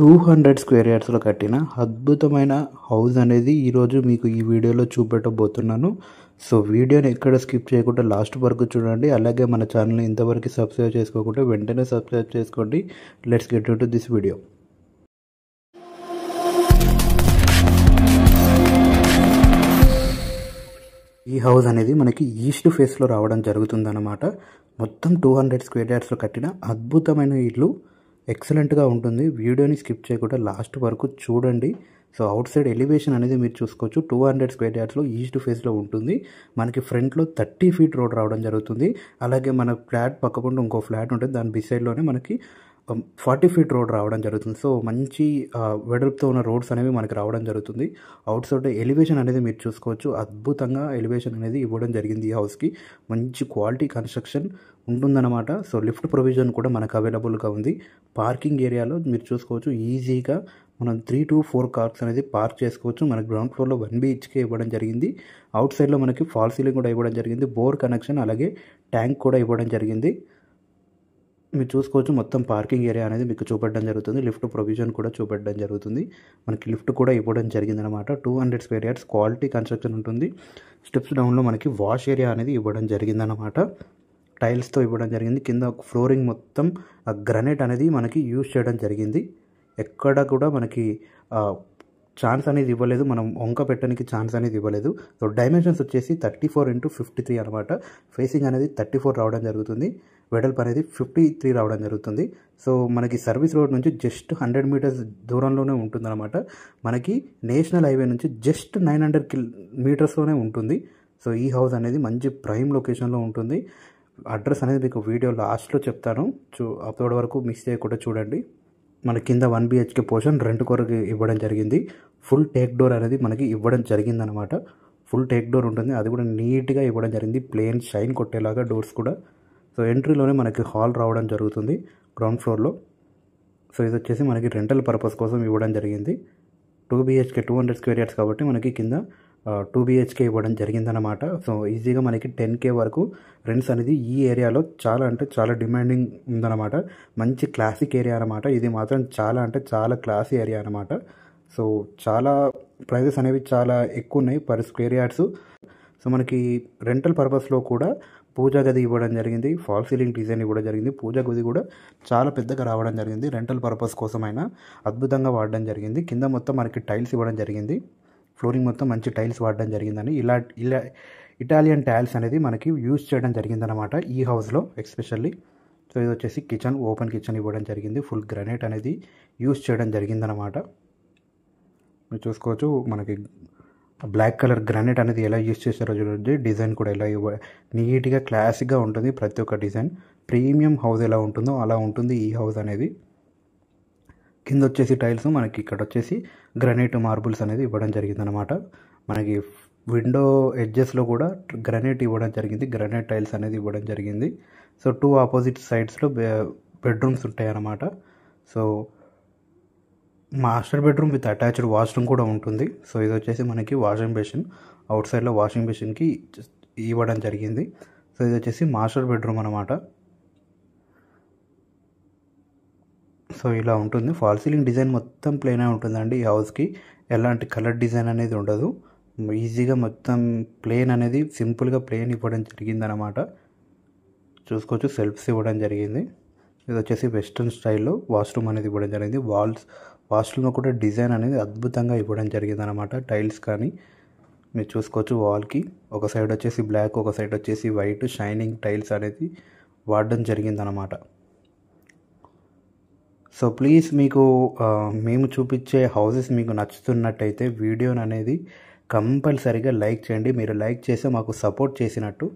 200 square యార్డ్స్లో కట్టిన అద్భుతమైన house అనేది ఈరోజు మీకు ఈ వీడియోలో చూపెట్టబోతున్నాను. సో వీడియోని ఎక్కడ స్కిప్ చేయకుండా లాస్ట్ వరకు చూడండి. అలాగే మన ఛానల్ని ఇంతవరకు సబ్స్క్రైబ్ చేసుకోకుండా వెంటనే సబ్స్క్రైబ్ చేసుకోండి. Let's get into this video. ఈ హౌస్ అనేది మనకి ఈస్ట్ ఫేస్లో రావడం జరుగుతుందన్నమాట. మొత్తం 200 స్క్వేర్ యార్డ్స్లో కట్టిన అద్భుతమైన ఇల్లు. ఎక్సలెంట్గా ఉంటుంది. వీడియోని స్కిప్ చేయకుండా లాస్ట్ వరకు చూడండి. సో అవుట్ సైడ్ ఎలివేషన్ అనేది మీరు చూసుకోవచ్చు. 200 స్క్వేర్ యార్డ్స్లో ఈస్ట్ ఫేస్లో ఉంటుంది. మనకి ఫ్రంట్లో 30 ఫీట్ రోడ్ రావడం జరుగుతుంది. అలాగే మన ఫ్లాట్ పక్కకుండా ఇంకో ఫ్లాట్ ఉంటుంది. దాని బిసైడ్లోనే మనకి 40 ఫీట్ రోడ్ రావడం జరుగుతుంది. సో మంచి వెడల్పుతో ఉన్న రోడ్స్ అనేవి మనకి రావడం జరుగుతుంది. అవుట్ సైడ్ ఎలివేషన్ అనేది మీరు చూసుకోవచ్చు. అద్భుతంగా ఎలివేషన్ అనేది ఇవ్వడం జరిగింది. ఈ హౌస్కి మంచి క్వాలిటీ కన్స్ట్రక్షన్ ఉంటుందన్నమాట. సో లిఫ్ట్ ప్రొవిజన్ కూడా మనకు అవైలబుల్గా ఉంది. పార్కింగ్ ఏరియాలో మీరు చూసుకోవచ్చు. ఈజీగా మనం 3 to 4 కార్స్ అనేది పార్క్ చేసుకోవచ్చు. మనకి గ్రౌండ్ ఫ్లోర్లో 1 BHK ఇవ్వడం జరిగింది. అవుట్ సైడ్లో మనకి ఫాల్ సీలింగ్ కూడా ఇవ్వడం జరిగింది. బోర్ కనెక్షన్ అలాగే ట్యాంక్ కూడా ఇవ్వడం జరిగింది. మీరు చూసుకోవచ్చు. మొత్తం పార్కింగ్ ఏరియా అనేది మీకు చూపెట్టడం జరుగుతుంది. లిఫ్ట్ ప్రొవిజన్ కూడా చూపెట్టడం జరుగుతుంది. మనకి లిఫ్ట్ కూడా ఇవ్వడం జరిగిందనమాట. 200 స్క్వేర్ యార్డ్స్ క్వాలిటీ కన్స్ట్రక్షన్ ఉంటుంది. స్టెప్స్ డౌన్లో మనకి వాష్ ఏరియా అనేది ఇవ్వడం జరిగిందనమాట. టైల్స్తో ఇవ్వడం జరిగింది. కింద ఫ్లోరింగ్ మొత్తం గ్రనైట్ అనేది మనకి యూజ్ చేయడం జరిగింది. ఎక్కడ కూడా మనకి ఛాన్స్ అనేది ఇవ్వలేదు. మనం వంక పెట్టడానికి ఛాన్స్ అనేది ఇవ్వలేదు. సో డైమెన్షన్స్ వచ్చేసి 34x53 అనమాట. ఫేసింగ్ అనేది 34 రావడం జరుగుతుంది. వెడల్పు అనేది 53 రావడం జరుగుతుంది. సో మనకి సర్వీస్ రోడ్ నుంచి జస్ట్ 100 మీటర్స్ దూరంలోనే ఉంటుందన్నమాట. మనకి నేషనల్ హైవే నుంచి జస్ట్ 900 మీటర్స్లోనే ఉంటుంది. సో ఈ హౌస్ అనేది మంచి ప్రైమ్ లొకేషన్లో ఉంటుంది. అడ్రస్ అనేది మీకు వీడియో లాస్ట్లో చెప్తాను. అప్పటి వరకు మిస్ చేయకుండా చూడండి. మన కింద 1 BHK పోర్షన్ రెంట్ కొరకు ఇవ్వడం జరిగింది. ఫుల్ టేక్ డోర్ అనేది మనకి ఇవ్వడం జరిగిందనమాట. ఫుల్ టేక్ డోర్ ఉంటుంది. అది కూడా నీట్గా ఇవ్వడం జరిగింది. ప్లేన్ షైన్ కొట్టేలాగా డోర్స్ కూడా. సో ఎంట్రీలోనే మనకి హాల్ రావడం జరుగుతుంది గ్రౌండ్ ఫ్లోర్లో. సో ఇది వచ్చేసి మనకి రెంటల్ పర్పస్ కోసం ఇవ్వడం జరిగింది. 2 BHK 200 స్క్వేర్ యార్డ్స్ కాబట్టి మనకి కింద 2 BHK ఇవ్వడం జరిగిందనమాట. సో ఈజీగా మనకి 10K వరకు రెంట్స్ అనేది ఈ ఏరియాలో చాలా అంటే చాలా డిమాండింగ్ ఉందన్నమాట. మంచి క్లాసిక్ ఏరియా అనమాట. ఇది మాత్రం చాలా అంటే చాలా క్లాసీ ఏరియా అనమాట. సో చాలా ప్రైజెస్ అనేవి చాలా ఎక్కువ ఉన్నాయి పర్ స్క్వేర్ యార్డ్స్. సో మనకి రెంటల్ పర్పస్లో కూడా పూజా గది ఇవ్వడం జరిగింది. ఫాల్ సీలింగ్ డిజైన్ ఇవ్వడం జరిగింది. పూజా గది కూడా చాలా పెద్దగా రావడం జరిగింది. రెంటల్ పర్పస్ కోసమైనా అద్భుతంగా వాడడం జరిగింది. కింద మొత్తం మనకి టైల్స్ ఇవ్వడం జరిగింది. ఫ్లోరింగ్ మొత్తం మంచి టైల్స్ వాడడం జరిగిందని ఇలా ఇటాలియన్ టైల్స్ అనేది మనకి యూజ్ చేయడం జరిగిందనమాట ఈ హౌస్లో ఎస్పెషల్లీ. సో ఇది వచ్చేసి కిచెన్, ఓపెన్ కిచెన్ ఇవ్వడం జరిగింది. ఫుల్ గ్రానైట్ అనేది యూజ్ చేయడం జరిగిందనమాట. మీరు చూసుకోవచ్చు. మనకి బ్లాక్ కలర్ గ్రానైట్ అనేది ఎలా యూజ్ చేస్తారో చూడండి. డిజైన్ కూడా ఎలా నీట్గా క్లాసిక్గా ఉంటుంది. ప్రతి ఒక్క డిజైన్ ప్రీమియం హౌస్ ఎలా ఉంటుందో అలా ఉంటుంది ఈ హౌస్ అనేది. కింద వచ్చేసి టైల్స్, మనకి ఇక్కడ వచ్చేసి గ్రానైట్ మార్బుల్స్ అనేది ఇవ్వడం జరిగిందనమాట. మనకి విండో ఎడ్జెస్లో కూడా గ్రానైట్ ఇవ్వడం జరిగింది. గ్రానైట్ టైల్స్ అనేది ఇవ్వడం జరిగింది. సో 2 ఆపోజిట్ సైడ్స్లో బెడ్రూమ్స్ ఉంటాయి అన్నమాట. So master bedroom with attached washroom కూడా ఉంటుంది. సో ఇది వచ్చేసి మనకి వాషింగ్ బేసిన్, అవుట్ సైడ్లో వాషింగ్ బేసిన్కి ఇవ్వడం జరిగింది. సో ఇది వచ్చేసి మాస్టర్ బెడ్రూమ్ అనమాట. సో ఇలా ఉంటుంది. ఫాల్ సీలింగ్ డిజైన్ మొత్తం ప్లేనే ఉంటుందండి ఈ హౌస్కి. ఎలాంటి కలర్ డిజైన్ అనేది ఉండదు. ఈజీగా మొత్తం ప్లేన్ అనేది సింపుల్గా ప్లేన్ ఇవ్వడం జరిగిందనమాట. చూసుకోవచ్చు. సెల్ఫ్స్ ఇవ్వడం జరిగింది. ఇది వచ్చేసి వెస్ట్రన్ స్టైల్లో వాష్రూమ్ అనేది ఇవ్వడం జరిగింది. వాష్రూమ్లో కూడా డిజైన్ అనేది అద్భుతంగా ఇవ్వడం జరిగిందనమాట. టైల్స్ కానీ మీరు చూసుకోవచ్చు. వాల్కి ఒక సైడ్ వచ్చేసి బ్లాక్, ఒక సైడ్ వచ్చేసి వైట్ షైనింగ్ టైల్స్ అనేది వాడడం జరిగిందనమాట. సో ప్లీజ్ మీకు మేము చూపించే హౌసెస్ మీకు నచ్చుతున్నట్టయితే వీడియోని అనేది కంపల్సరీగా లైక్ చేయండి. మీరు లైక్ చేస్తే మాకు సపోర్ట్ చేసినట్టు.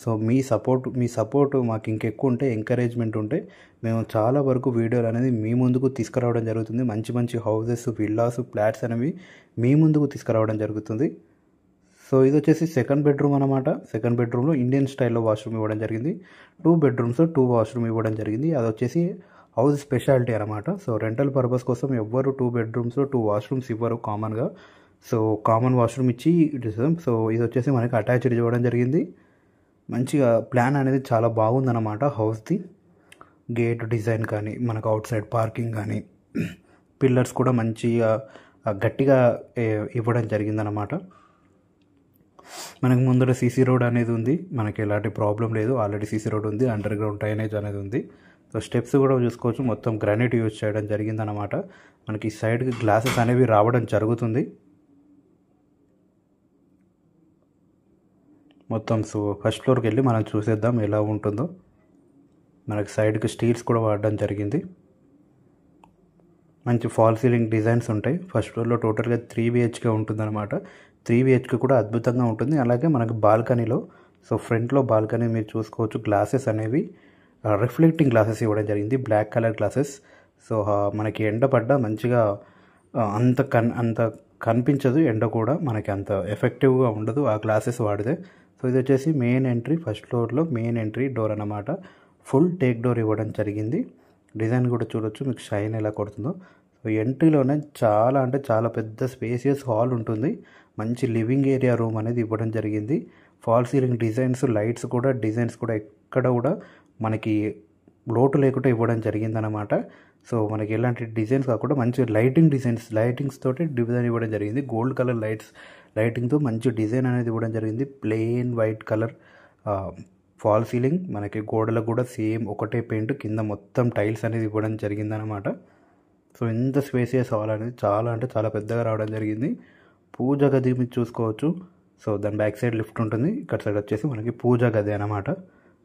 సో మీ సపోర్ట్ మాకు ఇంకెక్కువ ఉంటే, ఎంకరేజ్మెంట్ ఉంటే మేము చాలా వరకు వీడియోలు అనేది మీ ముందుకు తీసుకురావడం జరుగుతుంది. మంచి మంచి హౌసెస్, విల్లాస్, ఫ్లాట్స్ అనేవి మీ ముందుకు తీసుకురావడం జరుగుతుంది. సో ఇది వచ్చేసి సెకండ్ బెడ్రూమ్ అనమాట. సెకండ్ బెడ్రూమ్లో ఇండియన్ స్టైల్లో వాష్రూమ్ ఇవ్వడం జరిగింది. 2 బెడ్రూమ్స్ 2 వాష్రూమ్ ఇవ్వడం జరిగింది. అది వచ్చేసి హౌస్ స్పెషాలిటీ అనమాట. సో రెంటల్ పర్పస్ కోసం ఎవ్వరు 2 బెడ్రూమ్స్ 2 వాష్రూమ్స్ ఇవ్వరు కామన్గా. సో కామన్ వాష్రూమ్ ఇచ్చి సో ఇది వచ్చేసి మనకి అటాచ్డ్ ఇవ్వడం జరిగింది. మంచిగా ప్లాన్ అనేది చాలా బాగుందన్నమాట హౌస్ది. గేట్ డిజైన్ కానీ, మనకు అవుట్ సైడ్ పార్కింగ్ కానీ పిల్లర్స్ కూడా మంచిగా గట్టిగా ఇవ్వడం జరిగిందనమాట. మనకు ముందర సీసీ రోడ్ అనేది ఉంది, మనకి ఎలాంటి ప్రాబ్లం లేదు. ఆల్రెడీ సీసీ రోడ్ ఉంది, అండర్ గ్రౌండ్ డ్రైనేజ్ అనేది ఉంది. సో స్టెప్స్ కూడా చూసుకోవచ్చు, మొత్తం గ్రానైట్ యూజ్ చేయడం జరిగిందనమాట. మనకి సైడ్కి గ్లాసెస్ అనేవి రావడం జరుగుతుంది మొత్తం. సో ఫస్ట్ ఫ్లోర్కి వెళ్ళి మనం చూసేద్దాం ఎలా ఉంటుందో. మనకి సైడ్కి స్టీల్స్ కూడా వాడడం జరిగింది. మంచి ఫాల్ సీలింగ్ డిజైన్స్ ఉంటాయి. ఫస్ట్ ఫ్లోర్లో టోటల్గా 3 BHK ఉంటుందన్నమాట. 3 BHK కూడా అద్భుతంగా ఉంటుంది. అలాగే మనకి బాల్కనీలో, సో ఫ్రంట్లో బాల్కనీ మీరు చూసుకోవచ్చు, గ్లాసెస్ అనేవి రిఫ్లెక్టింగ్ గ్లాసెస్ ఇవ్వడం జరిగింది, బ్లాక్ కలర్ గ్లాసెస్. సో మనకి ఎండ పడ్డ మంచిగా అంత కనిపించదు, ఎండ కూడా మనకి అంత ఎఫెక్టివ్గా ఉండదు ఆ గ్లాసెస్ వాడితే. సో ఇది వచ్చేసి మెయిన్ ఎంట్రీ, ఫస్ట్ ఫ్లోర్లో మెయిన్ ఎంట్రీ డోర్ అన్నమాట. ఫుల్ టేక్ డోర్ ఇవ్వడం జరిగింది. డిజైన్ కూడా చూడొచ్చు మీకు షైన్ ఎలా కొడుతుందో. సో ఎంట్రీలోనే చాలా అంటే చాలా పెద్ద స్పేసియస్ హాల్ ఉంటుంది. మంచి లివింగ్ ఏరియా రూమ్ అనేది ఇవ్వడం జరిగింది. ఫాల్ సీలింగ్ డిజైన్స్, లైట్స్ కూడా, డిజైన్స్ కూడా ఎక్కడ కూడా మనకి లోటు లేకుండా ఇవ్వడం జరిగిందనమాట. సో మనకి ఎలాంటి డిజైన్స్ కాకుండా మంచి లైటింగ్స్ తోటి డిజైన్ ఇవ్వడం జరిగింది. గోల్డ్ కలర్ లైటింగ్తో మంచి డిజైన్ అనేది ఇవ్వడం జరిగింది. Plain white colour fall ceiling, మనకి గోడలకు కూడా సేమ్ ఒకటే పెయింట్, కింద మొత్తం టైల్స్ అనేది ఇవ్వడం జరిగిందనమాట. సో ఇంత స్పేసియస్ హాల్ అనేది చాలా అంటే చాలా పెద్దగా రావడం జరిగింది. పూజ గది మీరు చూసుకోవచ్చు. సో దాని బ్యాక్ సైడ్ లిఫ్ట్ ఉంటుంది, ఇక్కడ సైడ్ వచ్చేసి మనకి పూజ గది అనమాట.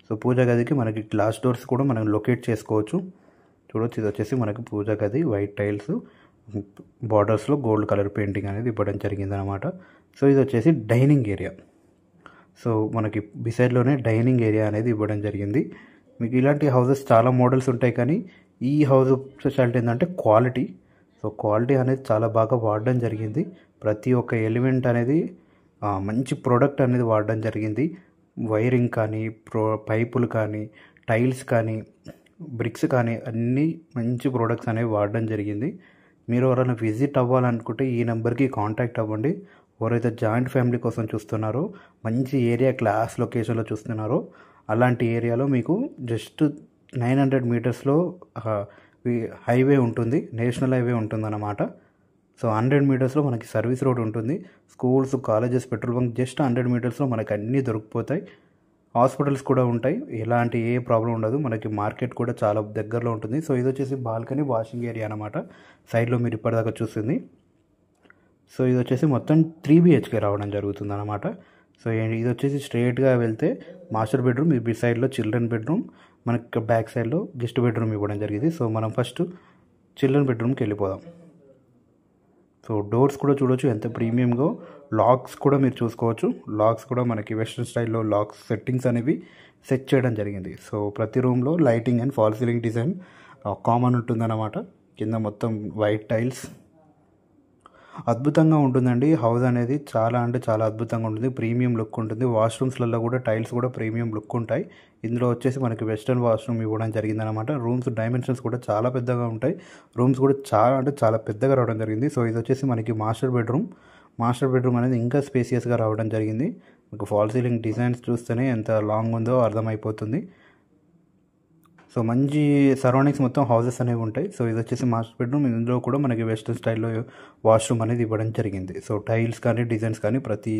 సో పూజ గదికి మనకి గ్లాస్ డోర్స్ కూడా మనం లొకేట్ చేసుకోవచ్చు. చూడవచ్చు, ఇది వచ్చేసి మనకి పూజ గది, వైట్ టైల్స్, బార్డర్స్లో గోల్డ్ కలర్ పెయింటింగ్ అనేది ఇవ్వడం జరిగిందనమాట. సో ఇది వచ్చేసి డైనింగ్ ఏరియా. సో మనకి బిసైడ్లోనే డైనింగ్ ఏరియా అనేది ఇవ్వడం జరిగింది. మీకు ఇలాంటి హౌసెస్ చాలా మోడల్స్ ఉంటాయి, కానీ ఈ హౌస్ స్పెషాలిటీ ఏంటంటే క్వాలిటీ. సో క్వాలిటీ అనేది చాలా బాగా వాడడం జరిగింది. ప్రతి ఒక్క ఎలిమెంట్ అనేది మంచి ప్రోడక్ట్ అనేది వాడడం జరిగింది. వైరింగ్ కానీ, పైపులు కానీ, టైల్స్ కానీ, బ్రిక్స్ కానీ అన్నీ మంచి ప్రోడక్ట్స్ అనేవి వాడడం జరిగింది. మీరు ఎవరైనా విజిట్ అవ్వాలనుకుంటే ఈ నెంబర్కి కాంటాక్ట్ అవ్వండి. ఎవరైతే జాయింట్ ఫ్యామిలీ కోసం చూస్తున్నారో, మంచి ఏరియా, క్లాస్ లొకేషన్లో చూస్తున్నారో, అలాంటి ఏరియాలో మీకు జస్ట్ 900 మీటర్స్లో హైవే ఉంటుంది, నేషనల్ హైవే ఉంటుందన్నమాట. సో 100 మీటర్స్లో మనకి సర్వీస్ రోడ్ ఉంటుంది. Schools, colleges, petrol bunk just 100 మీటర్స్లో మనకి అన్నీ దొరికిపోతాయి. హాస్పిటల్స్ కూడా ఉంటాయి, ఎలాంటి ఏ ప్రాబ్లం ఉండదు. మనకి మార్కెట్ కూడా చాలా దగ్గరలో ఉంటుంది. సో ఇది వచ్చేసి బాల్కనీ, వాషింగ్ ఏరియా అనమాట. సైడ్లో మీరు ఇప్పటిదాకా చూస్తుంది. సో ఇది వచ్చేసి మొత్తం 3 BHK రావడం జరుగుతుంది అనమాట. సో ఇది వచ్చేసి స్ట్రైట్గా వెళ్తే మాస్టర్ బెడ్రూమ్, ఈ సైడ్లో చిల్డ్రన్ బెడ్రూమ్, మనకి బ్యాక్ సైడ్లో గెస్ట్ బెడ్రూమ్ ఇవ్వడం జరిగింది. సో మనం ఫస్ట్ చిల్డ్రన్ బెడ్రూమ్కి వెళ్ళిపోదాం. సో డోర్స్ కూడా చూడవచ్చు ఎంత ప్రీమియంగా. లాక్స్ కూడా మీరు చూసుకోవచ్చు. లాక్స్ కూడా మనకి వెస్ట్రన్ స్టైల్లో లాక్స్ సెట్టింగ్స్ అనేవి సెట్ చేయడం జరిగింది. సో ప్రతి రూమ్లో lighting and fall ceiling design common ఉంటుందన్నమాట. కింద మొత్తం వైట్ టైల్స్, అద్భుతంగా ఉంటుందండి. హౌస్ అనేది చాలా అంటే చాలా అద్భుతంగా ఉంటుంది, ప్రీమియం లుక్ ఉంటుంది. వాష్రూమ్స్లలో కూడా టైల్స్ కూడా ప్రీమియం లుక్ ఉంటాయి. ఇందులో వచ్చేసి మనకి వెస్టర్న్ వాష్రూమ్ ఇవ్వడం జరిగిందనమాట. రూమ్స్ డైమెన్షన్స్ కూడా చాలా పెద్దగా ఉంటాయి. రూమ్స్ కూడా చాలా అంటే చాలా పెద్దగా రావడం జరిగింది. సో ఇది వచ్చేసి మనకి మాస్టర్ బెడ్రూమ్ అనేది ఇంకా స్పేసియస్గా రావడం జరిగింది. మీకు ఫాల్ సీలింగ్ డిజైన్స్ చూస్తేనే ఎంత లాంగ్ ఉందో అర్థమైపోతుంది. సో మంచి సరౌండింగ్స్ మొత్తం హౌసెస్ అనేవి ఉంటాయి. సో ఇది వచ్చేసి మాస్టర్ బెడ్రూమ్. ఇందులో కూడా మనకి వెస్టర్న్ స్టైల్లో వాష్రూమ్ అనేది ఇవ్వడం జరిగింది. సో టైల్స్ కానీ, డిజైన్స్ కానీ ప్రతి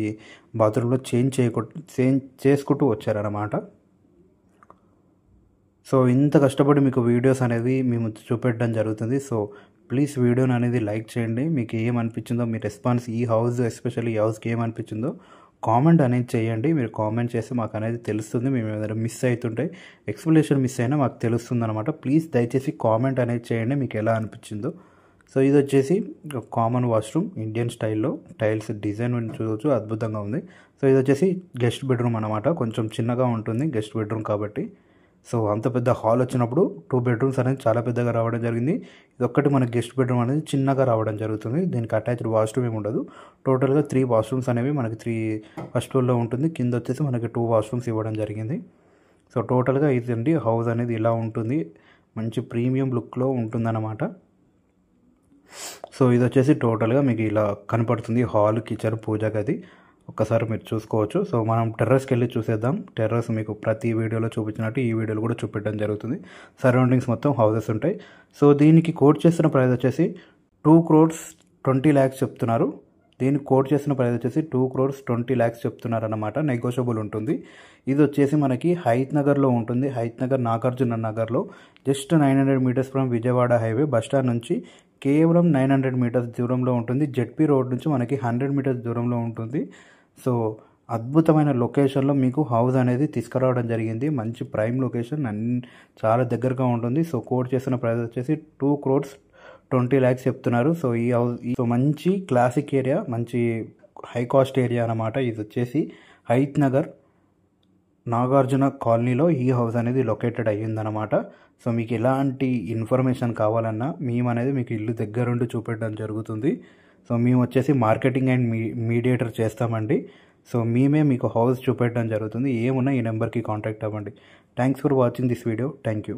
బాత్రూంలో చేంజ్ చేసుకుంటూ వచ్చారన్నమాట. సో ఇంత కష్టపడి మీకు వీడియోస్ అనేది మేము చూపెట్టడం జరుగుతుంది. సో ప్లీజ్ వీడియోని అనేది లైక్ చేయండి. మీకు ఏమనిపించిందో మీ రెస్పాన్స్, ఈ హౌస్ ఎస్పెషల్లీ ఈ హౌస్కి ఏమనిపించిందో కామెంట్ అనేది చేయండి. మీరు కామెంట్ చేస్తే మాకు అనేది తెలుస్తుంది. మేము ఏదైనా మిస్ అవుతుంటే, ఎక్స్ప్లెనేషన్ మిస్ అయినా మాకు తెలుస్తుంది అనమాట. ప్లీజ్ దయచేసి కామెంట్ అనేది చేయండి మీకు ఎలా అనిపించిందో. సో ఇది వచ్చేసి కామన్ వాష్రూమ్, ఇండియన్ స్టైల్లో టైల్స్ డిజైన్ చూడవచ్చు, అద్భుతంగా ఉంది. సో ఇది వచ్చేసి గెస్ట్ బెడ్రూమ్ అనమాట. కొంచెం చిన్నగా ఉంటుంది గెస్ట్ బెడ్రూమ్ కాబట్టి. సో అంత పెద్ద హాల్ వచ్చినప్పుడు 2 బెడ్రూమ్స్ అనేది చాలా పెద్దగా రావడం జరిగింది. ఇది ఒక్కటి మనకి గెస్ట్ బెడ్రూమ్ అనేది చిన్నగా రావడం జరుగుతుంది. దీనికి అటాచ్డ్ వాష్రూమ్ ఏమి ఉండదు. టోటల్గా 3 వాష్రూమ్స్ అనేవి మనకి 3 ఫస్ట్ ఫ్లోర్లో ఉంటుంది. కింద వచ్చేసి మనకి 2 వాష్రూమ్స్ ఇవ్వడం జరిగింది. సో టోటల్గా ఇదండి హౌస్ అనేది ఇలా ఉంటుంది. మంచి ప్రీమియం లుక్లో ఉంటుందన్నమాట. సో ఇది వచ్చేసి టోటల్గా మీకు ఇలా కనపడుతుంది. హాల్, కిచెన్, పూజ గది ఒక్కసారి మీరు చూసుకోవచ్చు. సో మనం టెర్రస్కి వెళ్ళి చూసేద్దాం. టెర్రస్ మీకు ప్రతి వీడియోలో చూపించినట్టు ఈ వీడియోలో కూడా చూపించడం జరుగుతుంది. సరౌండింగ్స్ మొత్తం హౌసెస్ ఉంటాయి. సో దీనికి కోట్ చేస్తున్న ప్రైస్ వచ్చేసి 2,20,00,000 చెప్తున్నారు. దీన్ని కోట్ చేసిన ప్రైస్ వచ్చేసి 2,20,00,000 చెప్తున్నారు అన్నమాట. నెగోషియబుల్ ఉంటుంది. ఇది వచ్చేసి మనకి హైత్ నగర్లో ఉంటుంది. హైత్ నగర్ నాగార్జున నగర్లో just 900 meters from Vijayawada highway bus stand నుంచి కేవలం 900 మీటర్స్ దూరంలో ఉంటుంది. జెడ్పీ రోడ్ నుంచి మనకి 100 మీటర్స్ దూరంలో ఉంటుంది. సో అద్భుతమైన లొకేషన్లో మీకు హౌస్ అనేది తీసుకురావడం జరిగింది. మంచి ప్రైమ్ లొకేషన్, చాలా దగ్గరగా ఉంటుంది. సో కోట్ చేసిన ప్రైస్ వచ్చేసి 2,20,00,000 చెప్తున్నారు. సో ఈ హౌస్ మంచి క్లాసిక్ ఏరియా, మంచి హై కాస్ట్ ఏరియా అన్నమాట. ఇది వచ్చేసి హైత్ నగర్ నాగార్జున కాలనీలో ఈ హౌస్ అనేది లొకేటెడ్ అయ్యిందనమాట. సో మీకు ఎలాంటి ఇన్ఫర్మేషన్ కావాలన్నా మేము అనేది మీకు ఇల్లు దగ్గరుండి చూపెట్టడం జరుగుతుంది. సో మేము వచ్చేసి మార్కెటింగ్ అండ్ మీడియేటర్ చేస్తామండి. సో మేమే మీకు హౌస్ చూపెట్టడం జరుగుతుంది. ఏమున్నా ఈ నెంబర్కి కాంటాక్ట్ అవ్వండి. Thanks for watching this video. Thank you.